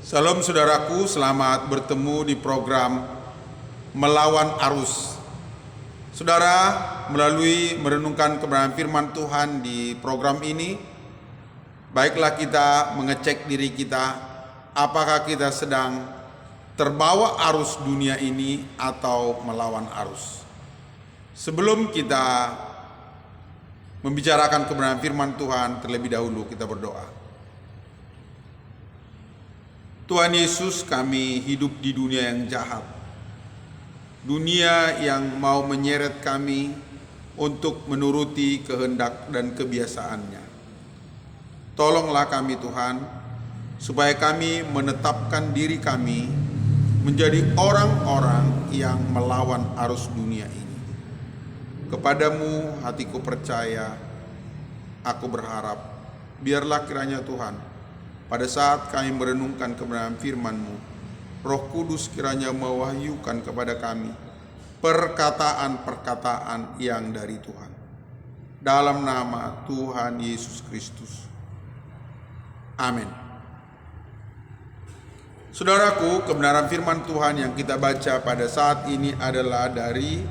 Salam saudaraku, selamat bertemu di program Melawan Arus. Saudara, melalui merenungkan kebenaran firman Tuhan di program ini, baiklah kita mengecek diri kita, apakah kita sedang terbawa arus dunia ini atau melawan arus. Sebelum kita membicarakan kebenaran firman Tuhan, terlebih dahulu kita berdoa. Tuhan Yesus, kami hidup di dunia yang jahat, dunia yang mau menyeret kami untuk menuruti kehendak dan kebiasaannya. Tolonglah kami Tuhan, supaya kami menetapkan diri kami menjadi orang-orang yang melawan arus dunia ini. Kepadamu hatiku percaya, aku berharap, biarlah kiranya Tuhan, pada saat kami merenungkan kebenaran firman-Mu, Roh Kudus kiranya mewahyukan kepada kami perkataan-perkataan yang dari Tuhan. Dalam nama Tuhan Yesus Kristus. Amin. Saudaraku, kebenaran firman Tuhan yang kita baca pada saat ini adalah dari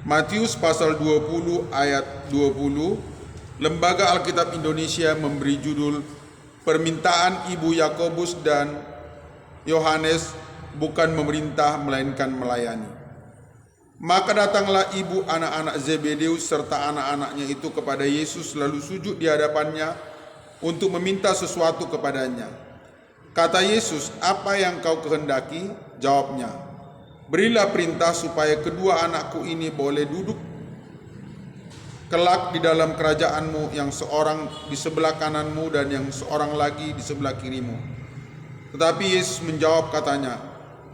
Matius pasal 20 ayat 20. Lembaga Alkitab Indonesia memberi judul Permintaan Ibu Yakobus dan Yohanes, bukan memerintah melainkan melayani. Maka datanglah ibu anak-anak Zebedeus serta anak-anaknya itu kepada Yesus, lalu sujud di hadapannya untuk meminta sesuatu kepadanya. Kata Yesus, "Apa yang kau kehendaki?" Jawabnya, "Berilah perintah supaya kedua anakku ini boleh duduk kelak di dalam kerajaanmu, yang seorang di sebelah kananmu dan yang seorang lagi di sebelah kirimu." Tetapi Yesus menjawab katanya,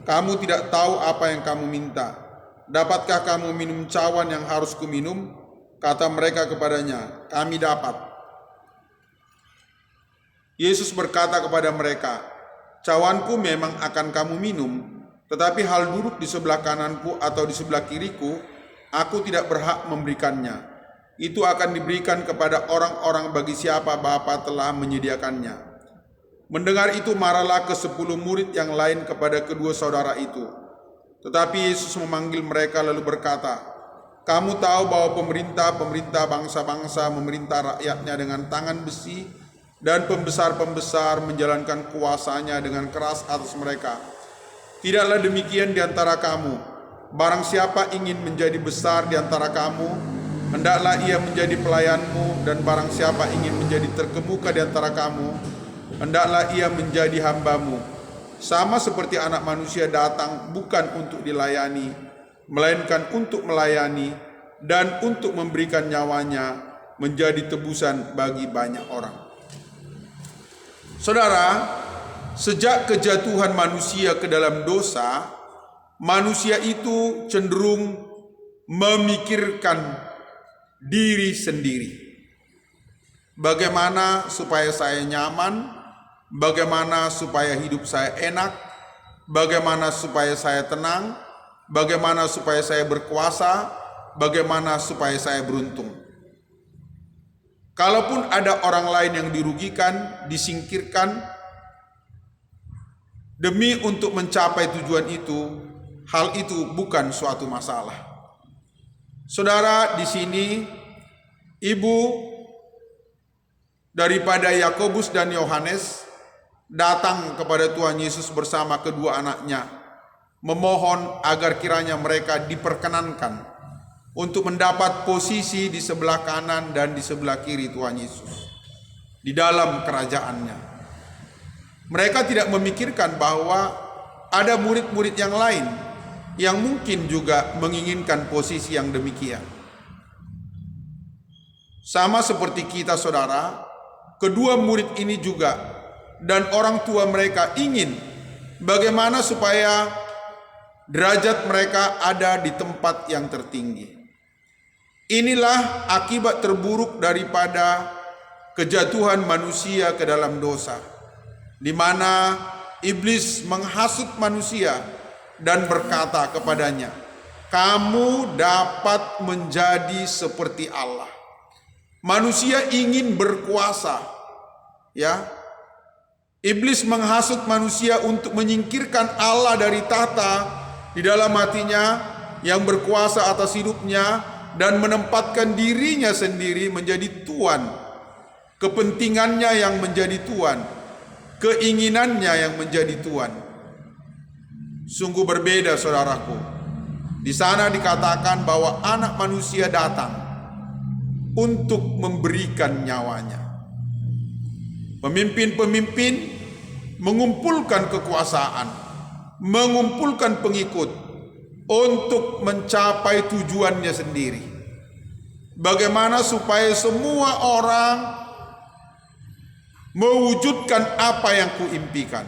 "Kamu tidak tahu apa yang kamu minta. Dapatkah kamu minum cawan yang harus kuminum?" Kata mereka kepadanya, "Kami dapat." Yesus berkata kepada mereka, "Cawanku memang akan kamu minum, tetapi hal duduk di sebelah kananku atau di sebelah kiriku, aku tidak berhak memberikannya. Itu akan diberikan kepada orang-orang bagi siapa Bapa telah menyediakannya." Mendengar itu marahlah ke-10 murid yang lain kepada kedua saudara itu. Tetapi Yesus memanggil mereka lalu berkata, "Kamu tahu bahwa pemerintah bangsa-bangsa memerintah rakyatnya dengan tangan besi, dan pembesar-pembesar menjalankan kuasanya dengan keras atas mereka. Tidaklah demikian di antara kamu. Barang siapa ingin menjadi besar di antara kamu, hendaklah ia menjadi pelayanmu, dan barang siapa ingin menjadi terkemuka di antara kamu, hendaklah ia menjadi hambamu. Sama seperti Anak Manusia datang bukan untuk dilayani, melainkan untuk melayani dan untuk memberikan nyawanya menjadi tebusan bagi banyak orang." Saudara, sejak kejatuhan manusia ke dalam dosa, manusia itu cenderung memikirkan diri sendiri. Bagaimana supaya saya nyaman, bagaimana supaya hidup saya enak, bagaimana supaya saya tenang, bagaimana supaya saya berkuasa, bagaimana supaya saya beruntung. Kalaupun ada orang lain yang dirugikan, disingkirkan demi untuk mencapai tujuan itu, hal itu bukan suatu masalah. Saudara, di sini ibu daripada Yakobus dan Yohanes datang kepada Tuhan Yesus bersama kedua anaknya, memohon agar kiranya mereka diperkenankan untuk mendapat posisi di sebelah kanan dan di sebelah kiri Tuhan Yesus di dalam kerajaannya. Mereka tidak memikirkan bahwa ada murid-murid yang lain yang mungkin juga menginginkan posisi yang demikian. Sama seperti kita, saudara, kedua murid ini juga dan orang tua mereka ingin bagaimana supaya derajat mereka ada di tempat yang tertinggi. Inilah akibat terburuk daripada kejatuhan manusia ke dalam dosa, di mana iblis menghasut manusia dan berkata kepadanya, "Kamu dapat menjadi seperti Allah." Manusia ingin berkuasa, ya. Iblis menghasut manusia untuk menyingkirkan Allah dari tahta di dalam hatinya yang berkuasa atas hidupnya dan menempatkan dirinya sendiri menjadi tuan, kepentingannya yang menjadi tuan, keinginannya yang menjadi tuan. Sungguh berbeda, saudaraku. Di sana dikatakan bahwa Anak Manusia datang untuk memberikan nyawanya. Pemimpin-pemimpin mengumpulkan kekuasaan, mengumpulkan pengikut untuk mencapai tujuannya sendiri. Bagaimana supaya semua orang mewujudkan apa yang kuimpikan.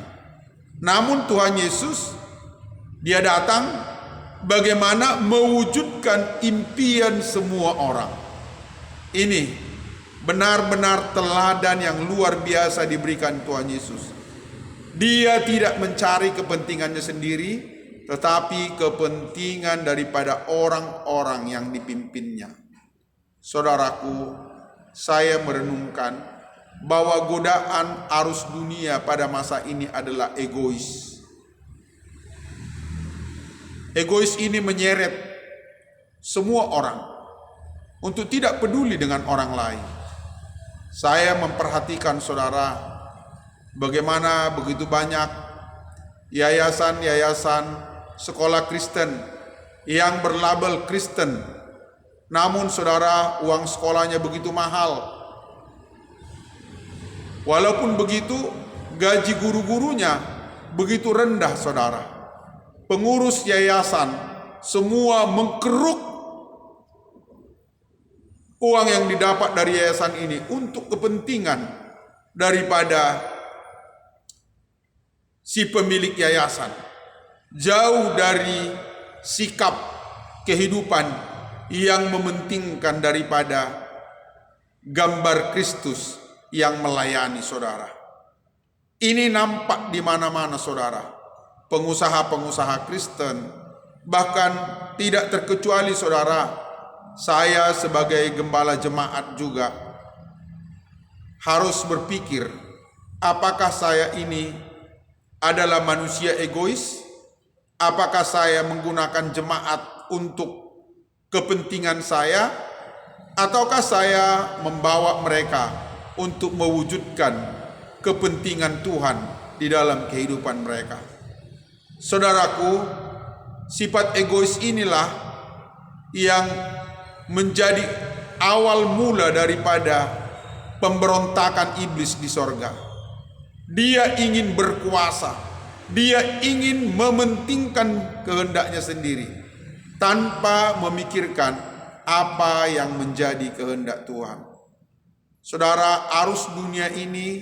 Namun Tuhan Yesus, Dia datang bagaimana mewujudkan impian semua orang. Ini benar-benar teladan yang luar biasa diberikan Tuhan Yesus. Dia tidak mencari kepentingannya sendiri, tetapi kepentingan daripada orang-orang yang dipimpinnya. Saudaraku, saya merenungkan bahwa godaan arus dunia pada masa ini adalah egois. Egois ini menyeret semua orang untuk tidak peduli dengan orang lain. Saya memperhatikan saudara, bagaimana begitu banyak yayasan-yayasan sekolah Kristen yang berlabel Kristen. Namun saudara, uang sekolahnya begitu mahal. Walaupun begitu, gaji guru-gurunya begitu rendah, saudara. Pengurus yayasan semua mengkeruk uang yang didapat dari yayasan ini untuk kepentingan daripada si pemilik yayasan. Jauh dari sikap kehidupan yang mementingkan daripada gambar Kristus yang melayani, saudara. Ini nampak di mana-mana, saudara. Pengusaha-pengusaha Kristen, bahkan tidak terkecuali, saudara, saya sebagai gembala jemaat juga harus berpikir, apakah saya ini adalah manusia egois? Apakah saya menggunakan jemaat untuk kepentingan saya, ataukah saya membawa mereka untuk mewujudkan kepentingan Tuhan di dalam kehidupan mereka? Saudaraku, sifat egois inilah yang menjadi awal mula daripada pemberontakan iblis di sorga. Dia ingin berkuasa, dia ingin mementingkan kehendaknya sendiri tanpa memikirkan apa yang menjadi kehendak Tuhan. Saudara, arus dunia ini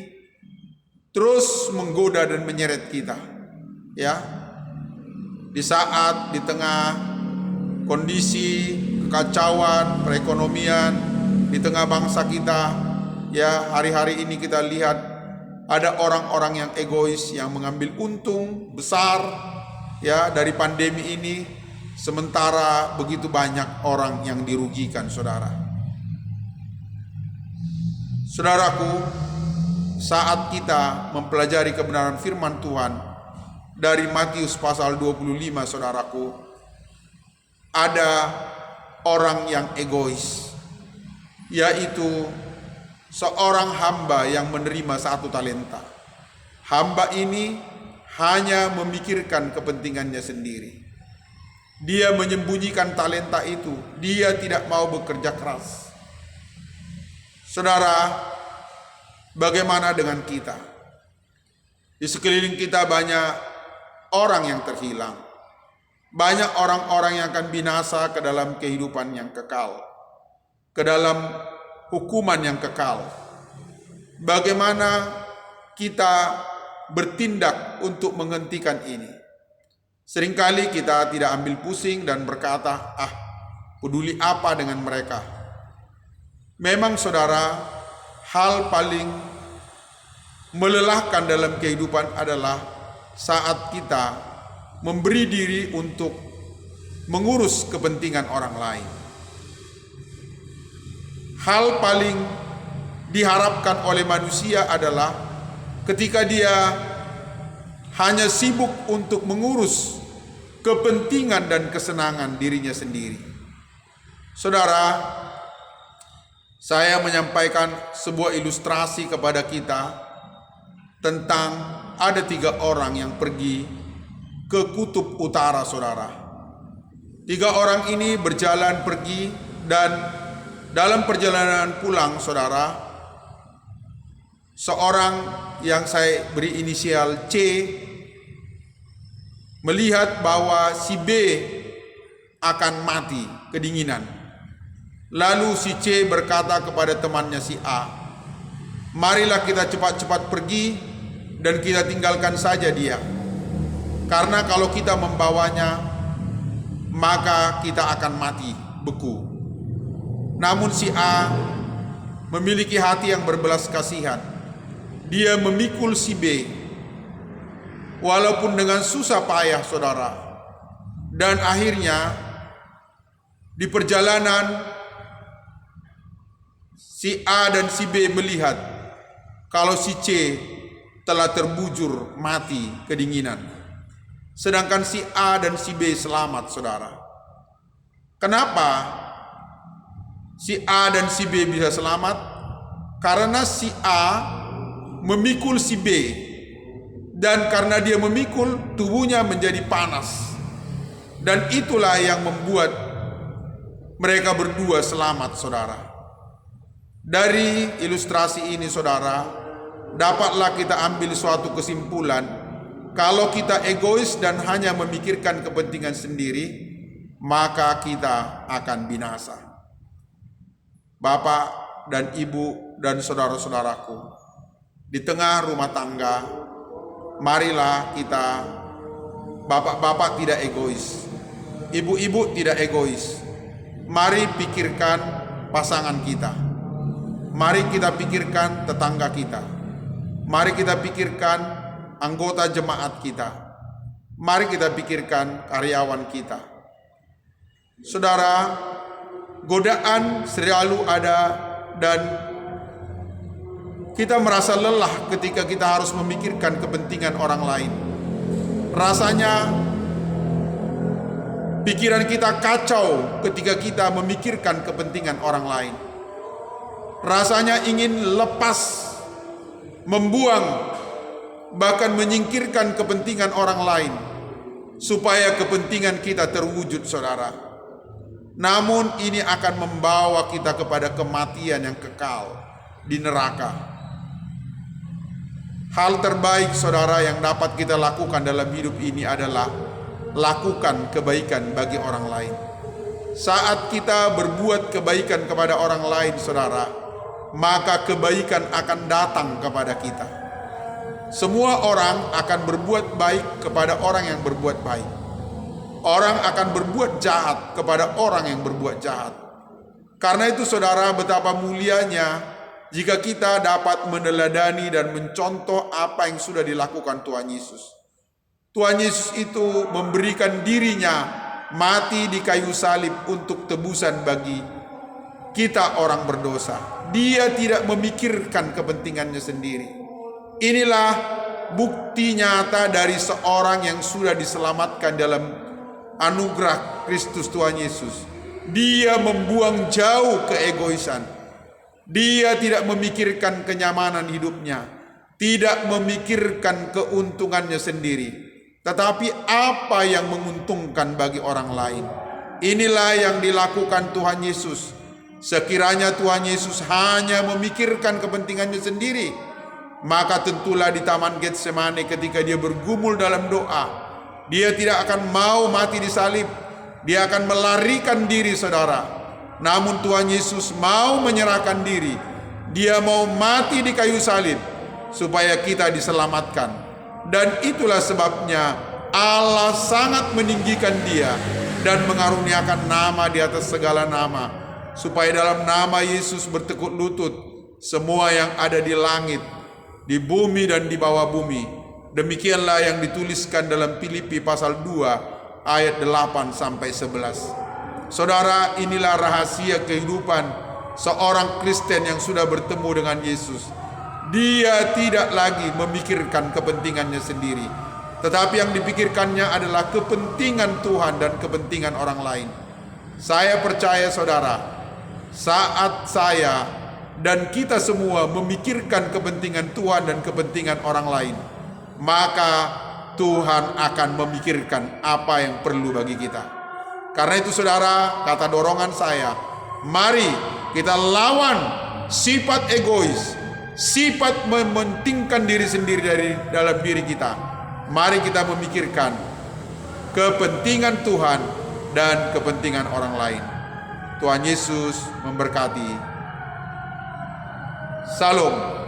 terus menggoda dan menyeret kita, ya. Di saat di tengah kondisi kekacauan perekonomian di tengah bangsa kita, ya, hari-hari ini kita lihat ada orang-orang yang egois yang mengambil untung besar, ya, dari pandemi ini, sementara begitu banyak orang yang dirugikan, saudara. Saudaraku, saat kita mempelajari kebenaran firman Tuhan dari Matius pasal 25, saudaraku, ada orang yang egois, yaitu seorang hamba yang menerima 1 talenta. Hamba ini hanya memikirkan kepentingannya sendiri. Dia menyembunyikan talenta itu, dia tidak mau bekerja keras. Saudara, bagaimana dengan kita? Di sekeliling kita banyak orang yang terhilang. Banyak orang-orang yang akan binasa ke dalam kehidupan yang kekal, ke dalam hukuman yang kekal. Bagaimana kita bertindak untuk menghentikan ini? Seringkali kita tidak ambil pusing dan berkata, peduli apa dengan mereka? Memang, saudara, hal paling melelahkan dalam kehidupan adalah saat kita memberi diri untuk mengurus kepentingan orang lain. Hal paling diharapkan oleh manusia adalah ketika dia hanya sibuk untuk mengurus kepentingan dan kesenangan dirinya sendiri. Saudara, saya menyampaikan sebuah ilustrasi kepada kita tentang ada 3 orang yang pergi ke kutub utara, saudara. 3 orang ini berjalan pergi, dan dalam perjalanan pulang, saudara, seorang yang saya beri inisial C melihat bahwa si B akan mati kedinginan. Lalu si C berkata kepada temannya si A, "Marilah kita cepat-cepat pergi dan kita tinggalkan saja dia. Karena kalau kita membawanya, maka kita akan mati beku." Namun si A memiliki hati yang berbelas kasihan. Dia memikul si B, walaupun dengan susah payah, saudara. Dan akhirnya di perjalanan si A dan si B melihat kalau si C telah terbujur mati kedinginan, sedangkan si A dan si B selamat, saudara. Kenapa si A dan si B bisa selamat? Karena si A memikul si B, dan karena dia memikul, tubuhnya menjadi panas, dan itulah yang membuat mereka berdua selamat, saudara. Dari ilustrasi ini, saudara, dapatlah kita ambil suatu kesimpulan. Kalau kita egois dan hanya memikirkan kepentingan sendiri, maka kita akan binasa. Bapak dan Ibu dan saudara-saudaraku, di tengah rumah tangga, marilah kita, bapak-bapak tidak egois, ibu-ibu tidak egois. Mari pikirkan pasangan kita. Mari kita pikirkan tetangga kita. Mari kita pikirkan anggota jemaat kita. Mari kita pikirkan karyawan kita. Saudara, godaan selalu ada, dan kita merasa lelah ketika kita harus memikirkan kepentingan orang lain. Rasanya pikiran kita kacau ketika kita memikirkan kepentingan orang lain. Rasanya ingin lepas, membuang, bahkan menyingkirkan kepentingan orang lain supaya kepentingan kita terwujud, saudara. Namun ini akan membawa kita kepada kematian yang kekal di neraka. Hal terbaik, saudara, yang dapat kita lakukan dalam hidup ini adalah lakukan kebaikan bagi orang lain. Saat kita berbuat kebaikan kepada orang lain, saudara, maka kebaikan akan datang kepada kita. Semua orang akan berbuat baik kepada orang yang berbuat baik. Orang akan berbuat jahat kepada orang yang berbuat jahat. Karena itu, saudara, betapa mulianya jika kita dapat meneladani dan mencontoh apa yang sudah dilakukan Tuhan Yesus. Tuhan Yesus itu memberikan dirinya mati di kayu salib untuk tebusan bagi kita orang berdosa. Dia tidak memikirkan kepentingannya sendiri. Inilah bukti nyata dari seorang yang sudah diselamatkan dalam anugerah Kristus Tuhan Yesus. Dia membuang jauh keegoisan. Dia tidak memikirkan kenyamanan hidupnya, tidak memikirkan keuntungannya sendiri, tetapi apa yang menguntungkan bagi orang lain. Inilah yang dilakukan Tuhan Yesus. Sekiranya Tuhan Yesus hanya memikirkan kepentingannya sendiri, maka tentulah di Taman Getsemane ketika dia bergumul dalam doa, dia tidak akan mau mati di salib, dia akan melarikan diri, saudara. Namun Tuhan Yesus mau menyerahkan diri. Dia mau mati di kayu salib supaya kita diselamatkan. Dan itulah sebabnya Allah sangat meninggikan dia dan mengaruniakan nama di atas segala nama, supaya dalam nama Yesus bertekuk lutut semua yang ada di langit, di bumi dan di bawah bumi. Demikianlah yang dituliskan dalam Filipi pasal 2 ayat 8 sampai 11. Saudara, inilah rahasia kehidupan seorang Kristen yang sudah bertemu dengan Yesus. Dia tidak lagi memikirkan kepentingannya sendiri, tetapi yang dipikirkannya adalah kepentingan Tuhan dan kepentingan orang lain. Saya percaya saudara, saat saya dan kita semua memikirkan kepentingan Tuhan dan kepentingan orang lain, maka Tuhan akan memikirkan apa yang perlu bagi kita. Karena itu saudara, kata dorongan saya, mari kita lawan sifat egois, sifat mementingkan diri sendiri dari dalam diri kita. Mari kita memikirkan kepentingan Tuhan dan kepentingan orang lain. Tuhan Yesus memberkati. Salam.